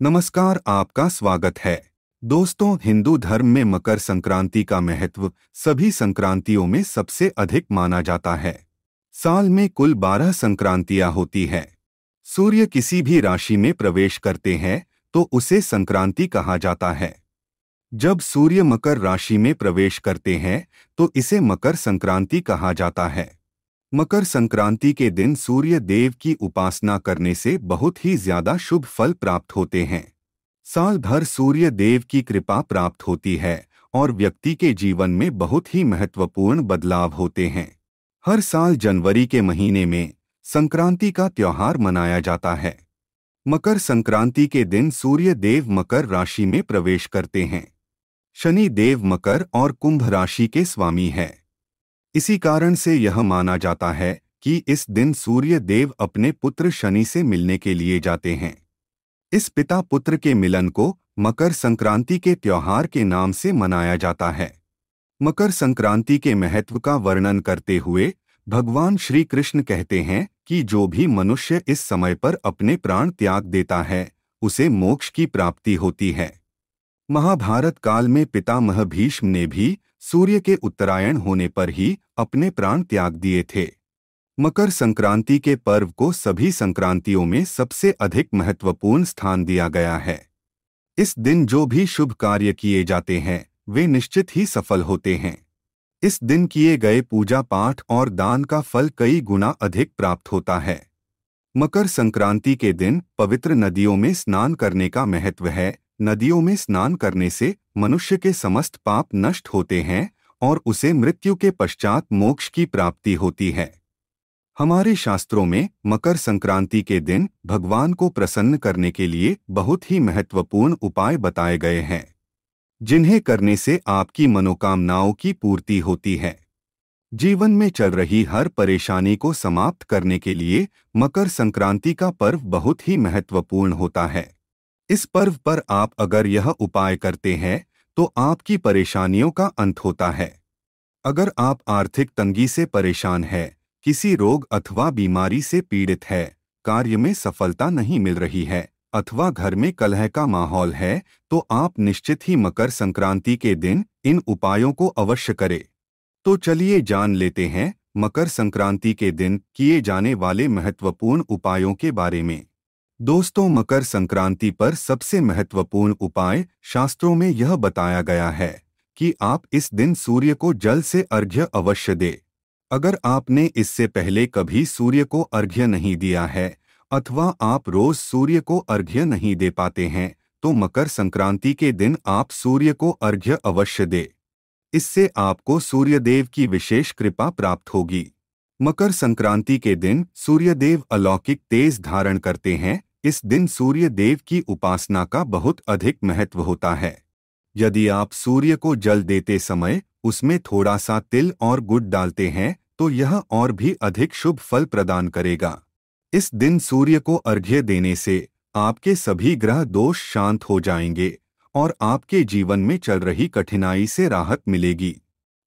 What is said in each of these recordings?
नमस्कार, आपका स्वागत है। दोस्तों, हिंदू धर्म में मकर संक्रांति का महत्व सभी संक्रांतियों में सबसे अधिक माना जाता है। साल में कुल 12 संक्रांतियां होती हैं। सूर्य किसी भी राशि में प्रवेश करते हैं तो उसे संक्रांति कहा जाता है। जब सूर्य मकर राशि में प्रवेश करते हैं तो इसे मकर संक्रांति कहा जाता है। मकर संक्रांति के दिन सूर्य देव की उपासना करने से बहुत ही ज्यादा शुभ फल प्राप्त होते हैं। साल भर सूर्य देव की कृपा प्राप्त होती है और व्यक्ति के जीवन में बहुत ही महत्वपूर्ण बदलाव होते हैं। हर साल जनवरी के महीने में संक्रांति का त्योहार मनाया जाता है। मकर संक्रांति के दिन सूर्य देव मकर राशि में प्रवेश करते हैं। शनि देव मकर और कुंभ राशि के स्वामी हैं। इसी कारण से यह माना जाता है कि इस दिन सूर्य देव अपने पुत्र शनि से मिलने के लिए जाते हैं। इस पिता पुत्र के मिलन को मकर संक्रांति के त्योहार के नाम से मनाया जाता है। मकर संक्रांति के महत्व का वर्णन करते हुए भगवान श्री कृष्ण कहते हैं कि जो भी मनुष्य इस समय पर अपने प्राण त्याग देता है उसे मोक्ष की प्राप्ति होती है। महाभारत काल में पितामह भीष्म ने भी सूर्य के उत्तरायण होने पर ही अपने प्राण त्याग दिए थे। मकर संक्रांति के पर्व को सभी संक्रांतियों में सबसे अधिक महत्वपूर्ण स्थान दिया गया है। इस दिन जो भी शुभ कार्य किए जाते हैं वे निश्चित ही सफल होते हैं। इस दिन किए गए पूजा पाठ और दान का फल कई गुना अधिक प्राप्त होता है। मकर संक्रांति के दिन पवित्र नदियों में स्नान करने का महत्व है। नदियों में स्नान करने से मनुष्य के समस्त पाप नष्ट होते हैं और उसे मृत्यु के पश्चात मोक्ष की प्राप्ति होती है। हमारे शास्त्रों में मकर संक्रांति के दिन भगवान को प्रसन्न करने के लिए बहुत ही महत्वपूर्ण उपाय बताए गए हैं, जिन्हें करने से आपकी मनोकामनाओं की पूर्ति होती है। जीवन में चल रही हर परेशानी को समाप्त करने के लिए मकर संक्रांति का पर्व बहुत ही महत्वपूर्ण होता है। इस पर्व पर आप अगर यह उपाय करते हैं तो आपकी परेशानियों का अंत होता है। अगर आप आर्थिक तंगी से परेशान हैं, किसी रोग अथवा बीमारी से पीड़ित है, कार्य में सफलता नहीं मिल रही है अथवा घर में कलह का माहौल है, तो आप निश्चित ही मकर संक्रांति के दिन इन उपायों को अवश्य करें। तो चलिए जान लेते हैं मकर संक्रांति के दिन किए जाने वाले महत्वपूर्ण उपायों के बारे में। दोस्तों, मकर संक्रांति पर सबसे महत्वपूर्ण उपाय शास्त्रों में यह बताया गया है कि आप इस दिन सूर्य को जल से अर्घ्य अवश्य दें। अगर आपने इससे पहले कभी सूर्य को अर्घ्य नहीं दिया है अथवा आप रोज सूर्य को अर्घ्य नहीं दे पाते हैं तो मकर संक्रांति के दिन आप सूर्य को अर्घ्य अवश्य दें। इससे आपको सूर्यदेव की विशेष कृपा प्राप्त होगी। मकर संक्रांति के दिन सूर्यदेव अलौकिक तेज धारण करते हैं। इस दिन सूर्य देव की उपासना का बहुत अधिक महत्व होता है। यदि आप सूर्य को जल देते समय उसमें थोड़ा सा तिल और गुड़ डालते हैं तो यह और भी अधिक शुभ फल प्रदान करेगा। इस दिन सूर्य को अर्घ्य देने से आपके सभी ग्रह दोष शांत हो जाएंगे और आपके जीवन में चल रही कठिनाई से राहत मिलेगी।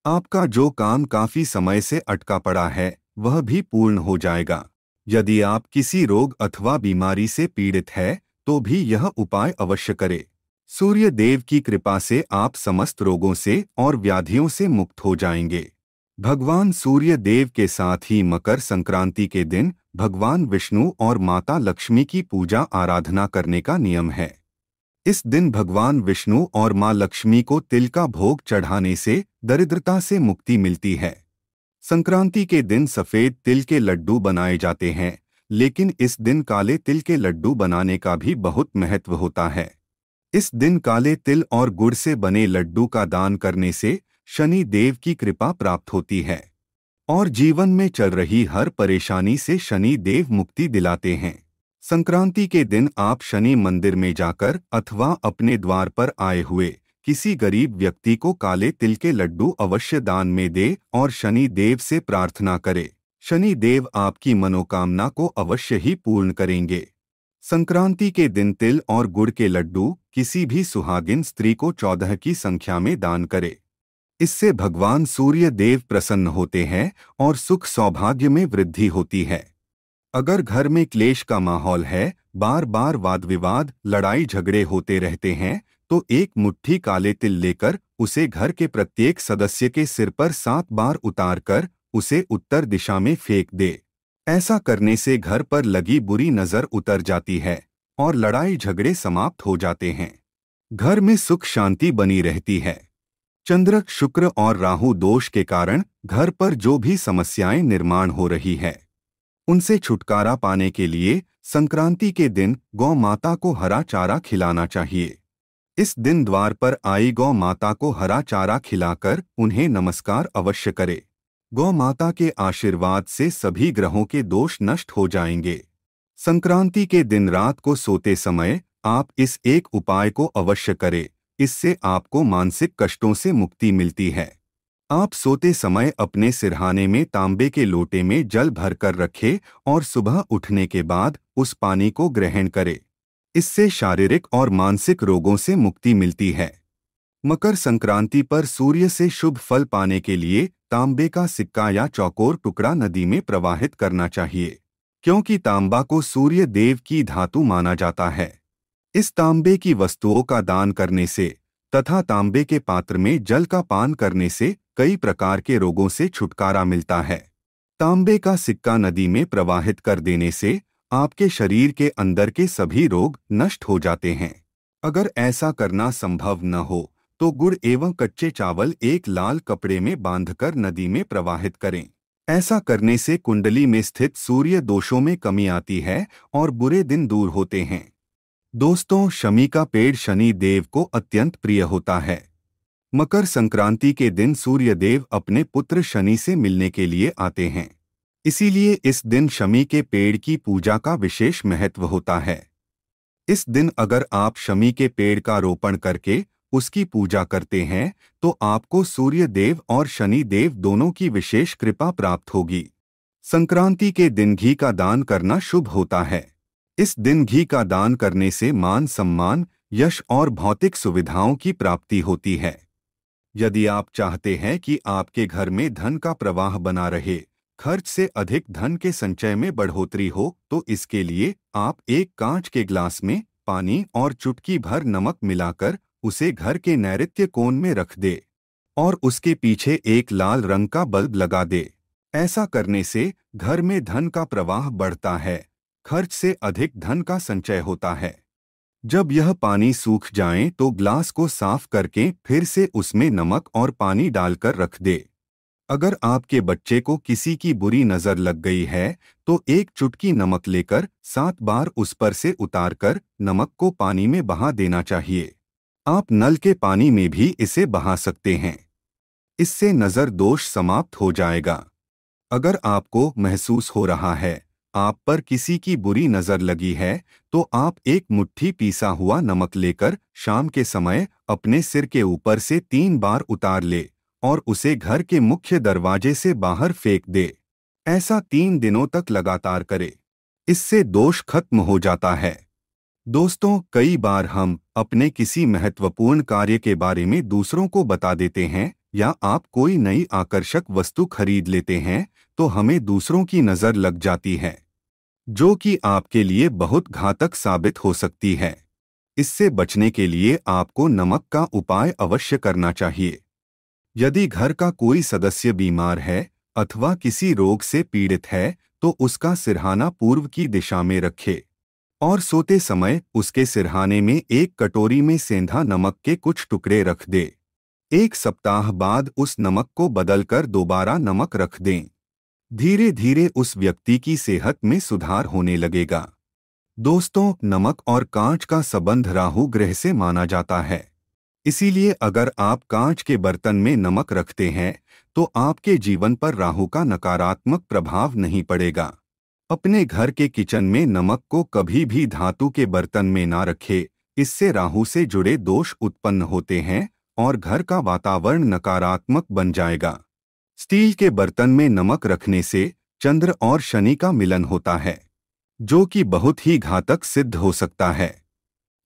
आपका जो काम काफी समय से अटका पड़ा है वह भी पूर्ण हो जाएगा। यदि आप किसी रोग अथवा बीमारी से पीड़ित है तो भी यह उपाय अवश्य करें। सूर्य देव की कृपा से आप समस्त रोगों से और व्याधियों से मुक्त हो जाएंगे। भगवान सूर्य देव के साथ ही मकर संक्रांति के दिन भगवान विष्णु और माता लक्ष्मी की पूजा आराधना करने का नियम है। इस दिन भगवान विष्णु और मां लक्ष्मी को तिल का भोग चढ़ाने से दरिद्रता से मुक्ति मिलती है। संक्रांति के दिन सफेद तिल के लड्डू बनाए जाते हैं, लेकिन इस दिन काले तिल के लड्डू बनाने का भी बहुत महत्व होता है। इस दिन काले तिल और गुड़ से बने लड्डू का दान करने से शनि देव की कृपा प्राप्त होती है और जीवन में चल रही हर परेशानी से शनि देव मुक्ति दिलाते हैं। संक्रांति के दिन आप शनि मंदिर में जाकर अथवा अपने द्वार पर आए हुए किसी गरीब व्यक्ति को काले तिल के लड्डू अवश्य दान में दे और शनि देव से प्रार्थना करें। शनि देव आपकी मनोकामना को अवश्य ही पूर्ण करेंगे। संक्रांति के दिन तिल और गुड़ के लड्डू किसी भी सुहागिन स्त्री को 14 की संख्या में दान करे। इससे भगवान सूर्य देव प्रसन्न होते हैं और सुख सौभाग्य में वृद्धि होती है। अगर घर में क्लेश का माहौल है, बार बार वाद विवाद लड़ाई झगड़े होते रहते हैं, तो एक मुट्ठी काले तिल लेकर उसे घर के प्रत्येक सदस्य के सिर पर 7 बार उतारकर उसे उत्तर दिशा में फेंक दे। ऐसा करने से घर पर लगी बुरी नजर उतर जाती है और लड़ाई झगड़े समाप्त हो जाते हैं। घर में सुख शांति बनी रहती है। चंद्र, शुक्र और राहु दोष के कारण घर पर जो भी समस्याएं निर्माण हो रही है, उनसे छुटकारा पाने के लिए संक्रांति के दिन गौ माता को हरा चारा खिलाना चाहिए। इस दिन द्वार पर आई गौ माता को हरा चारा खिलाकर उन्हें नमस्कार अवश्य करे। गौ माता के आशीर्वाद से सभी ग्रहों के दोष नष्ट हो जाएंगे। संक्रांति के दिन रात को सोते समय आप इस एक उपाय को अवश्य करें। इससे आपको मानसिक कष्टों से मुक्ति मिलती है। आप सोते समय अपने सिरहाने में तांबे के लोटे में जल भरकर रखें और सुबह उठने के बाद उस पानी को ग्रहण करें। इससे शारीरिक और मानसिक रोगों से मुक्ति मिलती है। मकर संक्रांति पर सूर्य से शुभ फल पाने के लिए तांबे का सिक्का या चौकोर टुकड़ा नदी में प्रवाहित करना चाहिए, क्योंकि तांबा को सूर्य देव की धातु माना जाता है। इस तांबे की वस्तुओं का दान करने से तथा तांबे के पात्र में जल का पान करने से कई प्रकार के रोगों से छुटकारा मिलता है। तांबे का सिक्का नदी में प्रवाहित कर देने से आपके शरीर के अंदर के सभी रोग नष्ट हो जाते हैं। अगर ऐसा करना संभव न हो तो गुड़ एवं कच्चे चावल एक लाल कपड़े में बांधकर नदी में प्रवाहित करें। ऐसा करने से कुंडली में स्थित सूर्य दोषों में कमी आती है और बुरे दिन दूर होते हैं। दोस्तों, शमी का पेड़ शनि देव को अत्यंत प्रिय होता है। मकर संक्रांति के दिन सूर्य देव अपने पुत्र शनि से मिलने के लिए आते हैं। इसीलिए इस दिन शमी के पेड़ की पूजा का विशेष महत्व होता है। इस दिन अगर आप शमी के पेड़ का रोपण करके उसकी पूजा करते हैं तो आपको सूर्य देव और शनि देव दोनों की विशेष कृपा प्राप्त होगी। संक्रांति के दिन घी का दान करना शुभ होता है। इस दिन घी का दान करने से मान सम्मान, यश और भौतिक सुविधाओं की प्राप्ति होती है। यदि आप चाहते हैं कि आपके घर में धन का प्रवाह बना रहे, खर्च से अधिक धन के संचय में बढ़ोतरी हो, तो इसके लिए आप एक कांच के ग्लास में पानी और चुटकी भर नमक मिलाकर उसे घर के नैऋत्य कोण में रख दे और उसके पीछे एक लाल रंग का बल्ब लगा दे। ऐसा करने से घर में धन का प्रवाह बढ़ता है, खर्च से अधिक धन का संचय होता है। जब यह पानी सूख जाए तो ग्लास को साफ करके फिर से उसमें नमक और पानी डालकर रख दे। अगर आपके बच्चे को किसी की बुरी नजर लग गई है तो एक चुटकी नमक लेकर 7 बार उस पर से उतारकर नमक को पानी में बहा देना चाहिए। आप नल के पानी में भी इसे बहा सकते हैं। इससे नजर दोष समाप्त हो जाएगा। अगर आपको महसूस हो रहा है आप पर किसी की बुरी नजर लगी है तो आप एक मुट्ठी पीसा हुआ नमक लेकर शाम के समय अपने सिर के ऊपर से 3 बार उतार ले और उसे घर के मुख्य दरवाजे से बाहर फेंक दे। ऐसा 3 दिनों तक लगातार करे। इससे दोष खत्म हो जाता है। दोस्तों, कई बार हम अपने किसी महत्वपूर्ण कार्य के बारे में दूसरों को बता देते हैं या आप कोई नई आकर्षक वस्तु खरीद लेते हैं तो हमें दूसरों की नजर लग जाती है, जो कि आपके लिए बहुत घातक साबित हो सकती है। इससे बचने के लिए आपको नमक का उपाय अवश्य करना चाहिए। यदि घर का कोई सदस्य बीमार है अथवा किसी रोग से पीड़ित है तो उसका सिरहाना पूर्व की दिशा में रखे और सोते समय उसके सिरहाने में एक कटोरी में सेंधा नमक के कुछ टुकड़े रख दे। 1 सप्ताह बाद उस नमक को बदलकर दोबारा नमक रख दें। धीरे धीरे उस व्यक्ति की सेहत में सुधार होने लगेगा। दोस्तों, नमक और कांच का संबंध राहु ग्रह से माना जाता है। इसीलिए अगर आप कांच के बर्तन में नमक रखते हैं तो आपके जीवन पर राहु का नकारात्मक प्रभाव नहीं पड़ेगा। अपने घर के किचन में नमक को कभी भी धातु के बर्तन में ना रखें। इससे राहु से जुड़े दोष उत्पन्न होते हैं और घर का वातावरण नकारात्मक बन जाएगा। स्टील के बर्तन में नमक रखने से चंद्र और शनि का मिलन होता है, जो कि बहुत ही घातक सिद्ध हो सकता है।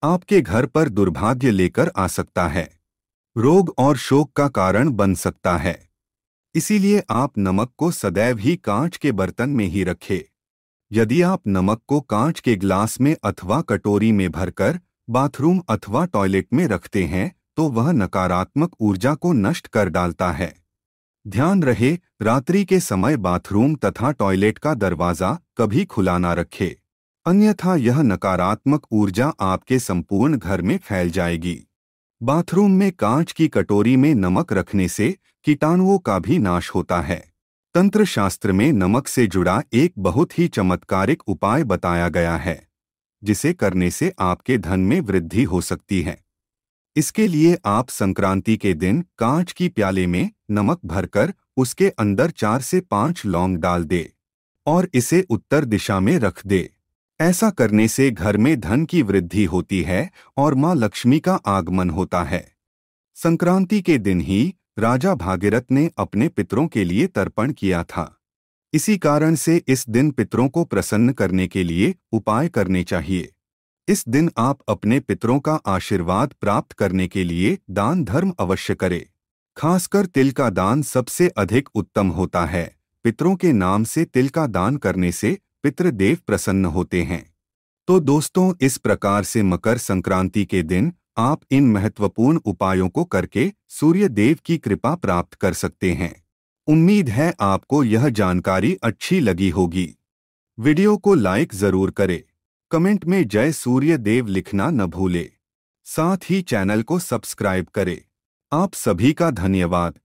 आपके घर पर दुर्भाग्य लेकर आ सकता है, रोग और शोक का कारण बन सकता है। इसीलिए आप नमक को सदैव ही कांच के बर्तन में ही रखें। यदि आप नमक को कांच के ग्लास में अथवा कटोरी में भरकर बाथरूम अथवा टॉयलेट में रखते हैं तो वह नकारात्मक ऊर्जा को नष्ट कर डालता है। ध्यान रहे, रात्रि के समय बाथरूम तथा टॉयलेट का दरवाजा कभी खुला ना रखें, अन्यथा यह नकारात्मक ऊर्जा आपके संपूर्ण घर में फैल जाएगी। बाथरूम में कांच की कटोरी में नमक रखने से कीटाणुओं का भी नाश होता है। तंत्र शास्त्र में नमक से जुड़ा एक बहुत ही चमत्कारिक उपाय बताया गया है, जिसे करने से आपके धन में वृद्धि हो सकती है। इसके लिए आप संक्रांति के दिन कांच की प्याले में नमक भरकर उसके अंदर 4 से 5 लौंग डाल दे और इसे उत्तर दिशा में रख दे। ऐसा करने से घर में धन की वृद्धि होती है और मां लक्ष्मी का आगमन होता है। संक्रांति के दिन ही राजा भागीरथ ने अपने पितरों के लिए तर्पण किया था। इसी कारण से इस दिन पितरों को प्रसन्न करने के लिए उपाय करने चाहिए। इस दिन आप अपने पितरों का आशीर्वाद प्राप्त करने के लिए दान धर्म अवश्य करें। खासकर तिल का दान सबसे अधिक उत्तम होता है। पितरों के नाम से तिल का दान करने से पितृदेव प्रसन्न होते हैं। तो दोस्तों, इस प्रकार से मकर संक्रांति के दिन आप इन महत्वपूर्ण उपायों को करके सूर्य देव की कृपा प्राप्त कर सकते हैं। उम्मीद है आपको यह जानकारी अच्छी लगी होगी। वीडियो को लाइक जरूर करें, कमेंट में जय सूर्य देव लिखना न भूले। साथ ही चैनल को सब्सक्राइब करें। आप सभी का धन्यवाद।